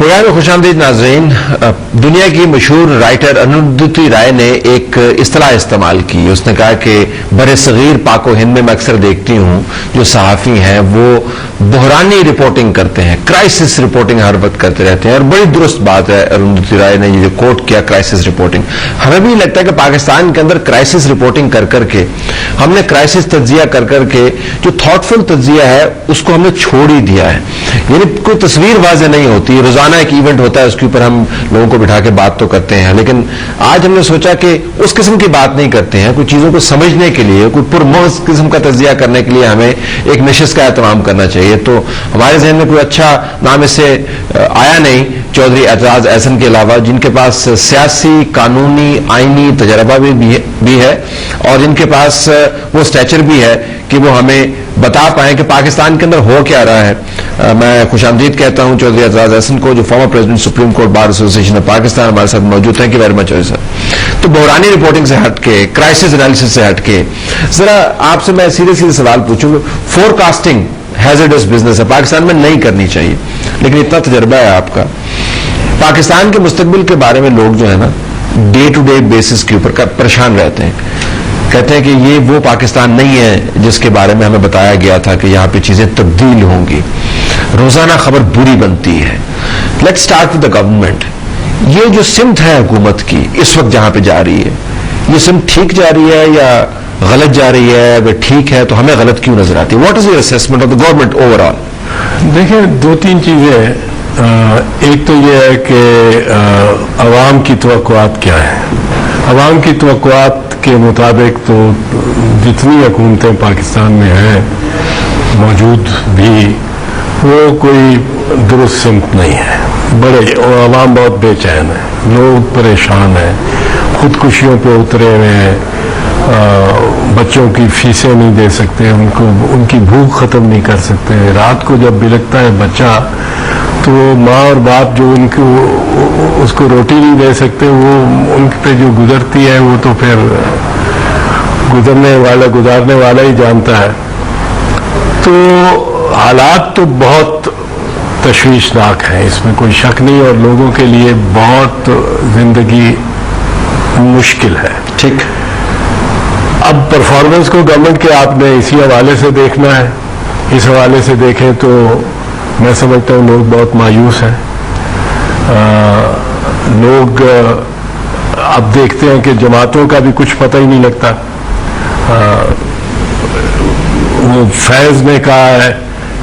Programme में खुशामदीद नाज़रीन। दुनिया की मशहूर राइटर अरुंधति राय ने एक इस्तिलाह इस्तेमाल की। उसने कहा कि बरे सगीर पाक व हिंद में मैं अक्सर देखती हूँ जो सहाफ़ी हैं वो बहरानी रिपोर्टिंग करते हैं, क्राइसिस रिपोर्टिंग हर वक्त करते रहते हैं। और बड़ी दुरुस्त बात है अरुंधति राय ने ये जो कोट किया, क्राइसिस रिपोर्टिंग। हमें भी लगता है कि पाकिस्तान के अंदर क्राइसिस रिपोर्टिंग कर करके हमने क्राइसिस तज्जिया कर करके जो थॉटफुल तज्जिया है उसको हमने छोड़ ही दिया है। यानी कोई तस्वीर वाज़ेह नहीं होती। रोजाना एक इवेंट होता है, उसके ऊपर हम लोगों को बिठा के बात तो करते हैं, लेकिन आज हमने सोचा कि उस किस्म की बात नहीं करते हैं। कुछ चीजों को समझने के लिए, कोई पुरमौज किस्म का तज्जिया करने के लिए हमें एक नशिस्त का एहतमाम करना चाहिए। तो हमारे जहन में कोई अच्छा नाम इससे आया नहीं चौधरी एतराज एहसन के अलावा, जिनके पास सियासी, कानूनी, आईनी तजर्बा भी है और जिनके पास वो स्टैचर भी है कि वो हमें बता पाए कि पाकिस्तान के अंदर हो क्या रहा है। मैं खुशामदीद कहता हूं चौधरी एतराज एहसन को, जो former president supreme court bar association of Pakistan हमारे साथ मौजूद हैं। कि वेरी मच सर। तो बहरानी रिपोर्टिंग से हटके, क्राइसिस एनालिसिस से हटके जरा आपसे मैं सीधे सीधे सवाल पूछूंगा। फोरकास्टिंग हैजर्डस बिजनेस है, पाकिस्तान में नहीं करनी चाहिए, लेकिन इतना तजर्बा है आपका। पाकिस्तान के मुस्तकबिल के बारे में लोग जो है ना डे टू डे बेसिस के ऊपर परेशान रहते हैं, कहते हैं कि ये वो पाकिस्तान नहीं है जिसके बारे में हमें बताया गया था कि यहाँ पे चीजें तब्दील होंगी। रोजाना खबर बुरी बनती है। Let's start with the government. ये जो सिमत है हुकूमत की इस वक्त जहां पे जा रही है, ये सिमत ठीक जा रही है या गलत जा रही है? अगर ठीक है तो हमें गलत क्यों नजर आती है? What is your assessment of the government overall? देखिए, दो तीन चीजें हैं। एक तो ये है कि अवाम की तवक्कुआत क्या है। अवाम की तवक्कुआत के मुताबिक तो जितनी हुकूमतें पाकिस्तान में हैं मौजूद भी, वो कोई दुरुस्त सिमत नहीं है। बड़े और अवाम बहुत बेचैन है, लोग परेशान हैं, खुदकुशियों पे उतरे हुए हैं, बच्चों की फीसें नहीं दे सकते, उनकी भूख खत्म नहीं कर सकते। रात को जब बिलखता है बच्चा तो माँ और बाप जो उसको रोटी नहीं दे सकते, वो उन पे जो गुजरती है वो तो फिर गुजारने वाला ही जानता है। तो हालात तो बहुत तशवीशनाक हैं, इसमें कोई शक नहीं, और लोगों के लिए बहुत जिंदगी मुश्किल है। ठीक। अब परफॉर्मेंस को गवर्नमेंट के आपने इसी हवाले से देखना है। इस हवाले से देखें तो मैं समझता हूँ लोग बहुत मायूस हैं। लोग अब देखते हैं कि जमातों का भी कुछ पता ही नहीं लगता। वो फैज ने कहा है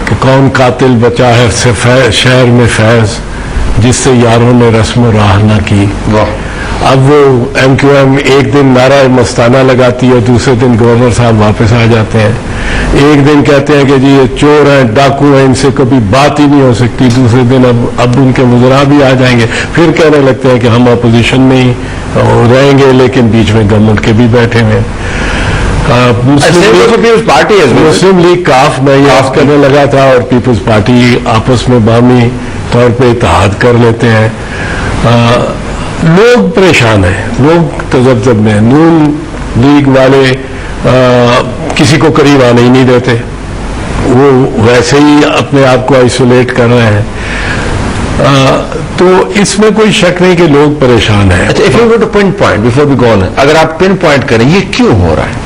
कि कौन कातिल बचा है शहर में फैज, जिससे यारों ने रस्म राह न की। अब वो MQM एक दिन नारा मस्ताना लगाती है, दूसरे दिन गवर्नर साहब वापस आ जाते हैं। एक दिन कहते हैं कि जी ये चोर हैं, डाकू हैं, इनसे कभी बात ही नहीं हो सकती। दूसरे दिन अब उनके मुजरा भी आ जाएंगे, फिर कहने लगते हैं कि हम अपोजिशन में ही रहेंगे, लेकिन बीच में गवर्नमेंट के भी बैठे हुए हैं। मुस्लिम लीग काफ में ये ऑफ करने लगा था और पीपल्स पार्टी आपस में बामी तौर पे इत्तेहाद कर लेते हैं। लोग परेशान हैं, लोग तजब्जब में। नून लीग वाले किसी को करीब आने ही नहीं देते, वो वैसे ही अपने आप को आइसोलेट कर रहे हैं। तो इसमें कोई शक नहीं कि लोग परेशान हैं। अच्छा, if you go to pin point before we go on, अगर आप पिन पॉइंट करें ये क्यों हो रहा है,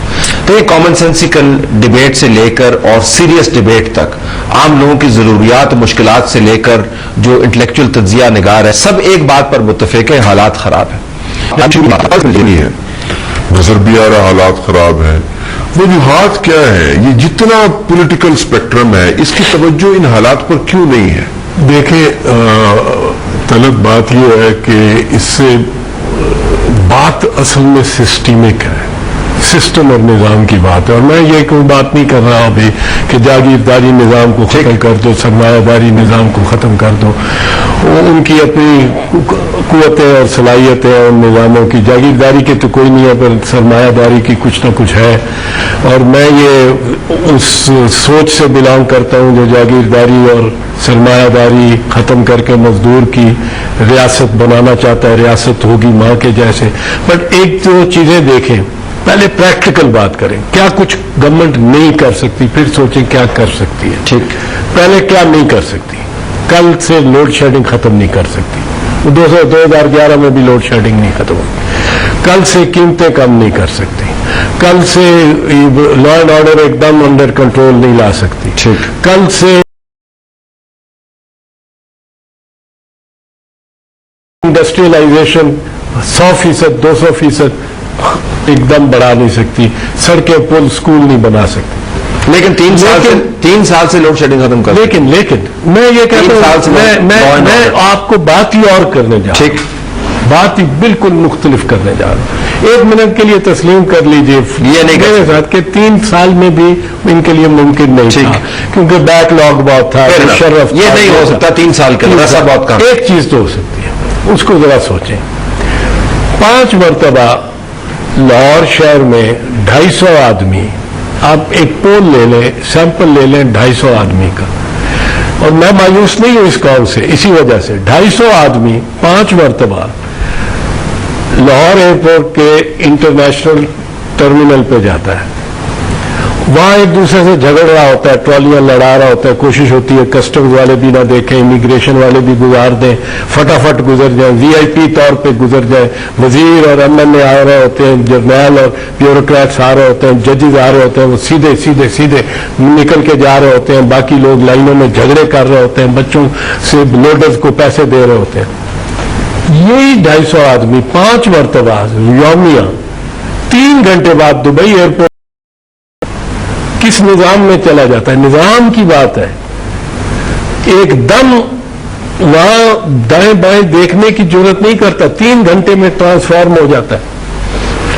तो ये कॉमन सेंसिकल डिबेट से लेकर और सीरियस डिबेट तक, आम लोगों की जरूरियात मुश्किलात से लेकर जो इंटेलेक्चुअल तज्जिया निगार है, सब एक बात पर मुत्तफिक है, हालात खराब है। नजर भी आ रहा हालात खराब है। वजूहात क्या है? ये जितना पॉलिटिकल स्पेक्ट्रम है, इसकी तवज्जो इन हालात पर क्यों नहीं है? देखिए, तलब बात यह है कि इससे बात असल में सिस्टमिक है, सिस्टम और निज़ाम की बात है। और मैं ये कोई बात नहीं कर रहा अभी कि जागीरदारी निज़ाम को ख़त्म कर दो, सरमायादारी निज़ाम को ख़त्म कर दो। उनकी अपनी कुव्वतें और सलाहियतें और निज़ामों की, जागीरदारी की तो कोई नहीं है, पर सरमायादारी की कुछ ना कुछ है। और मैं ये उस सोच से बिलोंग करता हूँ जो जागीरदारी और सरमायादारी ख़त्म करके मजदूर की रियासत बनाना चाहता है। रियासत होगी माँ के जैसे। बट एक दो चीज़ें देखें, पहले प्रैक्टिकल बात करें, क्या कुछ गवर्नमेंट नहीं कर सकती, फिर सोचें क्या कर सकती है। ठीक। पहले क्या नहीं कर सकती। कल से लोड शेडिंग खत्म नहीं कर सकती। 2011 में भी लोड शेडिंग नहीं खत्म हुई। कल से कीमतें कम नहीं कर सकती। कल से लॉ एंड ऑर्डर एकदम अंडर कंट्रोल नहीं ला सकती। कल से इंडस्ट्रियलाइजेशन 100%, 200% एकदम बढ़ा नहीं सकती। सड़कें, पुल, स्कूल नहीं बना सकती। लेकिन 3 साल से लोड शेडिंग खत्म कर। लेकिन मैं ये कहता हूं, मैं आपको बात ही और करने जा रहा हूं, बात ही बिल्कुल मुख्तलिफ करने जा रहा हूं। 1 मिनट के लिए तस्लीम कर लीजिए ये नहीं मेरे साथ कि 3 साल में भी इनके लिए मुमकिन नहीं था, क्योंकि बैकलॉग बहुत था। ये नहीं हो सकता 3 साल के अंदर, ऐसा बहुत कम। एक चीज तो हो सकती है, उसको जरा सोचें। 5 मरतबा लाहौर शहर में 250 आदमी, आप एक पोल ले लें, सैंपल ले लें 250 आदमी का, और मैं मायूस नहीं हूं इस कौम से, इसी वजह से 250 आदमी 5 मरतबा लाहौर एयरपोर्ट के इंटरनेशनल टर्मिनल पे जाता है। वहां एक दूसरे से झगड़ रहा होता है, ट्रॉलियां लड़ा रहा होता है, कोशिश होती है कस्टम्स वाले भी ना देखें, इमिग्रेशन वाले भी गुजार दें, फटाफट गुजर जाए, वीआईपी तौर पे गुजर जाए। वजीर और एमएलए आ रहे होते हैं, जर्नैल और ब्यूरोक्रेट्स आ रहे होते हैं, जजेस आ रहे होते हैं, वो सीधे सीधे सीधे निकल के जा रहे होते हैं। बाकी लोग लाइनों में झगड़े कर रहे होते हैं, बच्चों से लोडर्स को पैसे दे रहे होते हैं। यही 250 आदमी 5 मरतबा यौमिया 3 घंटे बाद दुबई एयरपोर्ट किस निजाम में चला जाता है? निजाम की बात है। एकदम वहां दाएं बाएं देखने की जरूरत नहीं करता, 3 घंटे में ट्रांसफॉर्म हो जाता है।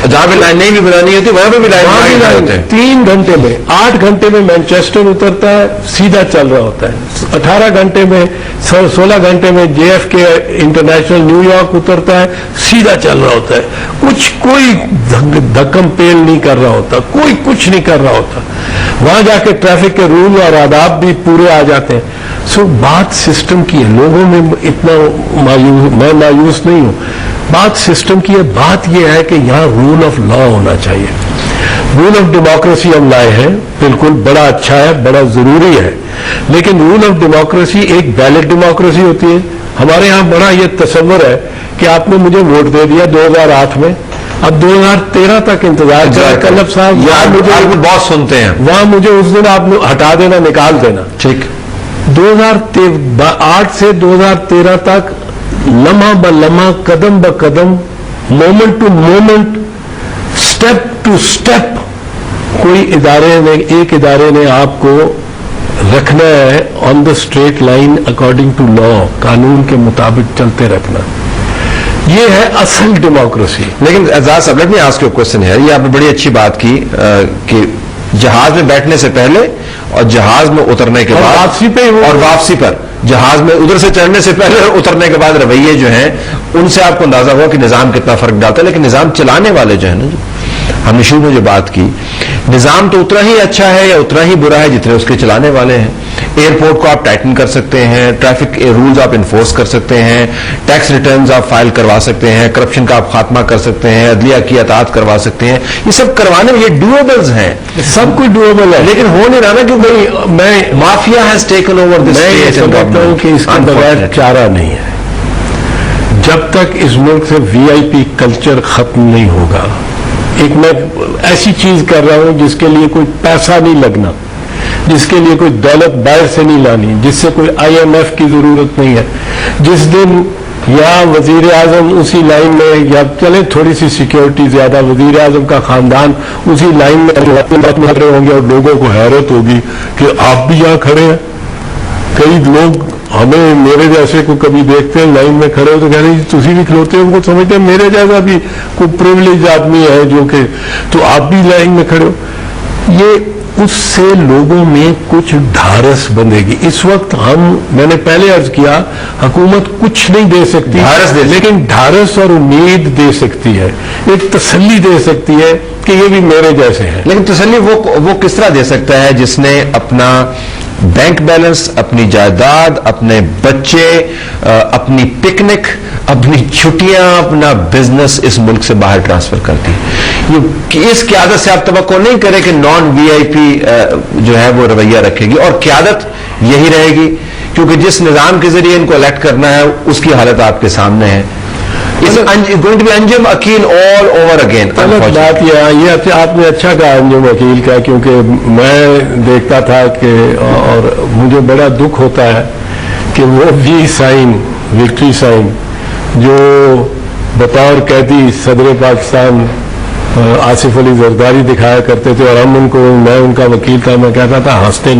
जहां पे लाइन नहीं भी बनानी होती वहां पे भी लाइन होते हैं। 3 घंटे में, 8 घंटे में मैनचेस्टर उतरता है, सीधा चल रहा होता है। 18 घंटे में, 16 घंटे में JFK इंटरनेशनल न्यूयॉर्क उतरता है, सीधा चल रहा होता है। कोई धक्कम पेल नहीं कर रहा होता, कोई कुछ नहीं कर रहा होता। वहां जाके ट्रैफिक के रूल और आदाब भी पूरे आ जाते हैं। सो बात सिस्टम की है। लोगों में इतना मैं मायूस नहीं हूं, बात सिस्टम की है। बात यह है कि यहां रूल ऑफ लॉ होना चाहिए। रूल ऑफ डेमोक्रेसी हम लाए हैं, बिल्कुल बड़ा अच्छा है, बड़ा जरूरी है, लेकिन रूल ऑफ डेमोक्रेसी एक वैलिड डेमोक्रेसी होती है। हमारे यहां बड़ा यह तस्वर है कि आपने मुझे वोट दे दिया 2008 में, अब 2013 तक इंतजार करें। कल्लब साहब मुझे बहुत सुनते हैं, वहां मुझे उस दिन आप हटा देना, निकाल देना। ठीक, 2008 से 2013 तक लम्हा ब लम्हा, कदम ब कदम, moment to moment, step to step कोई एक इदारे ने आपको रखना है on the straight line according to law, कानून के मुताबिक चलते रखना। ये है असल डेमोक्रेसी। लेकिन एजाज साहब, let me ask you a question here. ये आपने बड़ी अच्छी बात की कि जहाज में बैठने से पहले और जहाज में उतरने के बाद और वापसी पर, जहाज में उधर से चढ़ने से पहले और उतरने के बाद रवैये जो हैं, उनसे आपको अंदाजा हुआ कि निजाम कितना फर्क डालता है। लेकिन निजाम चलाने वाले जो है ना, हमने शुरू में जो बात की, निजाम तो उतना ही अच्छा है या उतना ही बुरा है जितने उसके चलाने वाले हैं। एयरपोर्ट को आप टाइटन कर सकते हैं, ट्रैफिक रूल्स आप इन्फोर्स कर सकते हैं, टैक्स रिटर्न्स आप फाइल करवा सकते हैं, करप्शन का आप खात्मा कर सकते हैं, अदलिया की अतात करवा सकते हैं। ये सब करवाने में ये डुएबल्स हैं, सब कुछ डुएबल है, लेकिन हो नहीं रहा ना, क्योंकि मैं mafia has taken over this state. मैं समझता हूं कि इसके बगैर चारा नहीं है। जब तक इस मुल्क से VIP कल्चर खत्म नहीं होगा। एक मैं ऐसी चीज कर रहा हूं जिसके लिए कोई पैसा नहीं लगना, जिसके लिए कोई दौलत बाहर से नहीं लानी, जिससे कोई IMF की जरूरत नहीं है। जिस दिन या वजीर आजम उसी लाइन में, या चले थोड़ी सी सिक्योरिटी ज्यादा, वजीर आजम का खानदान उसी लाइन में खड़े होंगे और लोगों को हैरत होगी कि आप भी यहां खड़े हैं। कई लोग हमें, मेरे जैसे को कभी देखते हैं लाइन में खड़े हो तो कह रहे हैं तुसी भी खिलौते हो, उनको समझते हैं मेरे जैसा भी कोई प्रिविलेज आदमी है जो कि, तो आप भी लाइन में खड़े हो। ये उससे लोगों में कुछ ढारस बनेगी। इस वक्त मैंने पहले अर्ज किया, हुकूमत कुछ नहीं दे सकती, लेकिन ढारस और उम्मीद दे सकती है, एक तसल्ली दे सकती है कि ये भी मेरे जैसे हैं। लेकिन तसल्ली वो किस तरह दे सकता है जिसने अपना बैंक बैलेंस, अपनी जायदाद, अपने बच्चे, अपनी पिकनिक, अपनी छुट्टियां, अपना बिजनेस इस मुल्क से बाहर ट्रांसफर कर दी। इस क़यादत से आप तवक्को नहीं करें कि नॉन VIP जो है वो रवैया रखेगी, और क़यादत यही रहेगी کیونکہ جس نظام کے ذریعے ان کو الیکٹ کرنا ہے اس کی حالت آپ کے سامنے ہے. Going to be Anjum Aqeel all over again. بات یہ آپ نے اچھا کہا انجم عقیل کا, کیونکہ میں دیکھتا تھا کہ اور مجھے بڑا دکھ ہوتا ہے کہ وہ وی سائن, وکٹری سائن, جو بطور قیدی صدر پاکستان آصف علی زرداری دکھایا کرتے تھے, اور ہم ان کو, میں ان کا وکیل تھا, میں کہتا تھا ہنستے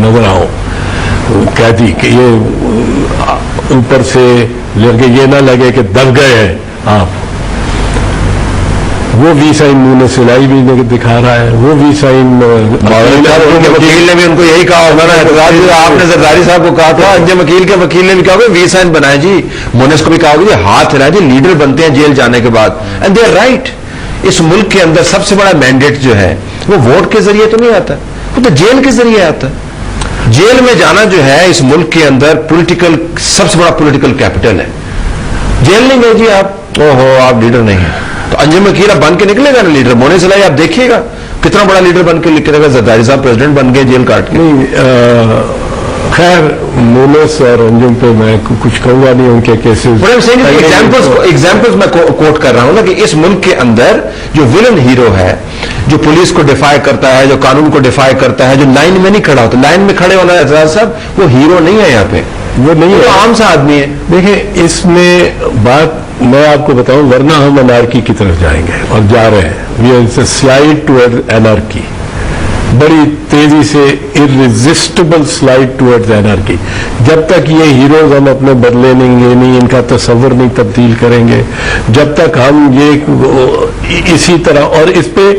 نظر آؤ قیدی, کہ یہ اوپر سے لڑکے یہ نہ لگے کہ دب گئے ہیں آپ. وہ وی سائن منہ نے سلائی بھی دکھا رہا ہے, وہ وی سائن وکیل نے بھی ان کو یہی کہا ہوگا. آپ نے زرداری صاحب کو کہا تھا, انجم عقیل کے وکیل نے بھی کہا ہوگا وی سائن بنائے جی, مونس کو بھی کہا ہوگا جی ہاتھ ہلائے جی, لیڈر بنتے ہیں جیل جانے کے بعد. And they are right. اس ملک کے اندر سب سے بڑا مینڈیٹ جو ہے وہ ووٹ کے ذریعے تو نہیں آتا, وہ تو جیل کے ذریعے آتا ہے. جیل میں جانا جو ہے اس ملک کے اندر پولیٹیکل سب سے بڑا پولیٹیکل کیپٹل ہے. جیل نہیں گئے جی آپ, آپ لیڈر نہیں ہیں, تو انجم عقیل اب بن کے نکلے گا نا لیڈر. مونس سلائی آپ دیکھیے گا کتنا بڑا لیڈر بن کے نکلے گا. زرداری صاحب پریزیڈنٹ بن گئے جیل کاٹ کے. خیر مونس اور انجم پہ میں کچھ کہوں گا نہیں, ان کے کیسز ایگزامپلز میں کوٹ کر رہا ہوں نا, کہ اس ملک کے اندر جو ولن ہیرو ہے, جو پولیس کو ڈیفائی کرتا ہے, جو قانون کو ڈیفائی کرتا ہے, جو لائن میں نہیں کھڑا ہوتا. لائن میں کھڑے ہونا اعتراض صاحب, وہ ہیرو نہیں ہے یہاں پہ, وہ نہیں ہے, عام سا آدمی ہے. دیکھیں اس میں بات میں آپ کو بتاؤں, ورنہ ہم انارکی کی طرف جائیں گے اور جا رہے ہیں. We are slide toward anarchy, بڑی تیزی سے ارریزسٹیبل سلائڈ ٹوورڈ انارکی. جب تک یہ ہیروز ہم اپنے بدلے نہیں ان کا تصور نہیں تبدیل کریں گے, جب تک ہم یہ اسی طرح, اور اس پہ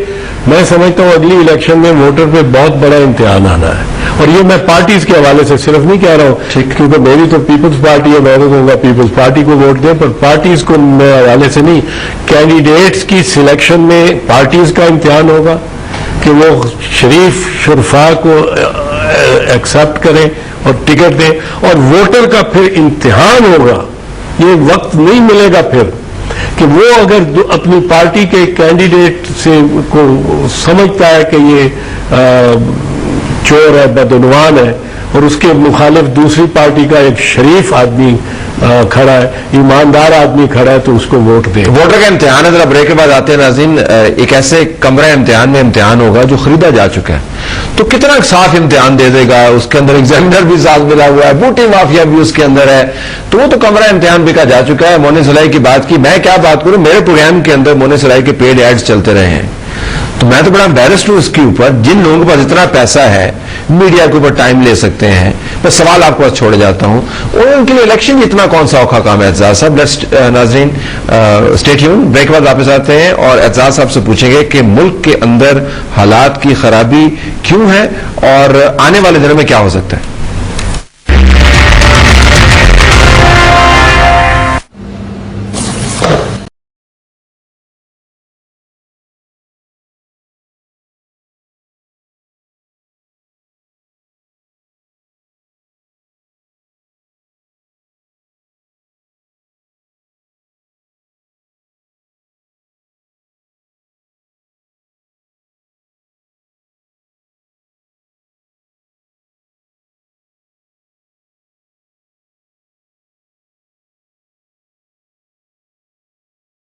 میں سمجھتا ہوں اگلی الیکشن میں ووٹر پہ بہت بڑا امتحان آنا ہے. اور یہ میں پارٹیز کے حوالے سے صرف نہیں کہہ رہا ہوں, کیونکہ میری تو پیپلز پارٹی ہے, میں تو کہوں گا پیپلز پارٹی کو ووٹ دیں, پر پارٹیز کو میرے حوالے سے نہیں, کینڈیڈیٹس کی سلیکشن میں پارٹیز کا امتحان ہوگا کہ وہ شریف شرفا کو ایکسپٹ کریں اور ٹکٹ دیں. اور ووٹر کا پھر امتحان ہوگا, یہ وقت نہیں ملے گا پھر کہ وہ اگر اپنی پارٹی کے کینڈیڈیٹ سے کو سمجھتا ہے کہ یہ چور ہے, بدعنوان ہے, اور اس کے مخالف دوسری پارٹی کا ایک شریف آدمی کھڑا ہے, ایماندار آدمی کھڑا ہے, تو اس کو ووٹ دے. ووٹر کا امتحان ہے. ذرا بریک کے بعد آتے ہیں ناظرین, ایک ایسے کمرہ امتحان میں امتحان ہوگا جو خریدا جا چکا ہے, تو کتنا صاف امتحان دے دے گا. اس کے اندر ایگزامینر بھی ساتھ ملا ہوا ہے, بوٹی مافیا بھی اس کے اندر ہے, تو وہ تو کمرہ امتحان بکا جا چکا ہے. مونس سلائی کی بات کی, میں کیا بات کروں, میرے پروگرام کے اندر مونس سلائی کے پیڈ ایڈز چلتے رہے ہیں, تو میں تو بڑا امبیرسڈ ہوں اس کے اوپر. جن لوگوں کے پاس اتنا پیسہ ہے, میڈیا کے اوپر ٹائم لے سکتے ہیں, میں سوال آپ کو پاس چھوڑ جاتا ہوں, اور ان کے لیے الیکشن اتنا کون سا اوکھا کام ہے. اعتزاز صاحب, ناظرین اسٹے ٹیون, بریک کے بعد واپس آتے ہیں اور اعتزاز صاحب سے پوچھیں گے کہ ملک کے اندر حالات کی خرابی کیوں ہے اور آنے والے دنوں میں کیا ہو سکتا ہے.